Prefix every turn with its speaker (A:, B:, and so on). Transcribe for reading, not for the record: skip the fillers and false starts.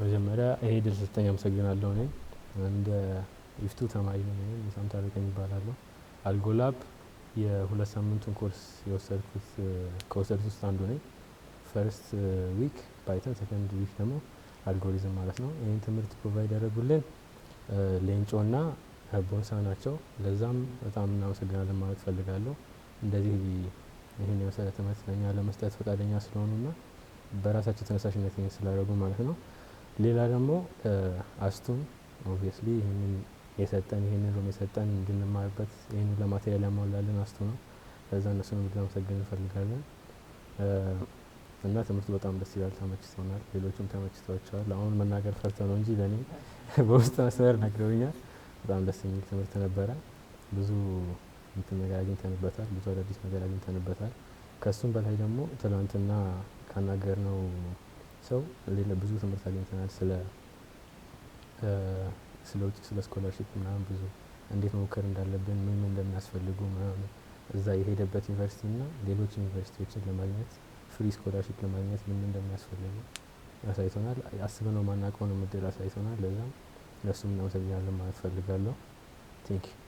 A: መጀመሪያ ይሄ ድል ሰጠኝ አመሰግናለሁ። እኔ እንደ ኢፍቱ ተማሪ ነኝ። ሙሳም ታረቀኝ ይባላለሁ። አልጎላብ የሁለት ሳምንቱን ኮርስ ከወሰድኩት ውስጥ አንዱ ነኝ። ፈርስት ዊክ ፓይተን፣ ሰከንድ ዊክ ደግሞ አልጎሪዝም ማለት ነው። ይህን ትምህርት ፕሮቫይድ ያደረጉልን ሌንጮና ቦንሳ ናቸው። ለዛም በጣም እናመሰግናለን ማለት ፈልጋለሁ። እንደዚህ ይህን የመሰለ ትምህርት ለእኛ ለመስጠት ፈቃደኛ ስለሆኑና በራሳቸው ተነሳሽነት ይህን ስላደረጉ ማለት ነው። ሌላ ደግሞ አስቱም ኦብቪየስሊ ይህንን ሩም የሰጠን እንድንማርበት ይህንን ለማቴሪያል ያሟላልን አስቱ ነው። ለዛ እነሱንም ልናመሰግን እንፈልጋለን። እና ትምህርቱ በጣም ደስ ይላል፣ ተመችቶናል። ሌሎችም ተመችቷቸዋል። አሁን መናገር ፈርተው ነው እንጂ ለእኔ በውስጥ መስመር ነግረውኛል። በጣም ደስ የሚል ትምህርት ነበረ። ብዙ ነገር አግኝተንበታል፣ ብዙ አዳዲስ ነገር አግኝተንበታል። ከሱም በላይ ደግሞ ትናንትና ካናገርነው ሰው ሌላ ብዙ ትምህርት አግኝተናል። ስለ ውጭ ስለ ስኮላርሺፕ ምናምን ብዙ እንዴት መሞከር እንዳለብን ምን እንደሚያስፈልጉ ምናምን እዛ የሄደበት ዩኒቨርሲቲ እና ሌሎች ዩኒቨርሲቲዎችን ለማግኘት ፍሪ ስኮላርሺፕ ለማግኘት ምን እንደሚያስፈልጉ አሳይቶናል። አስበነው ማናውቀውን እድል አሳይቶናል። ለዛም ለሱም እናመሰግናለን ማለት ፈልጋለሁ። ቴንክ ዩ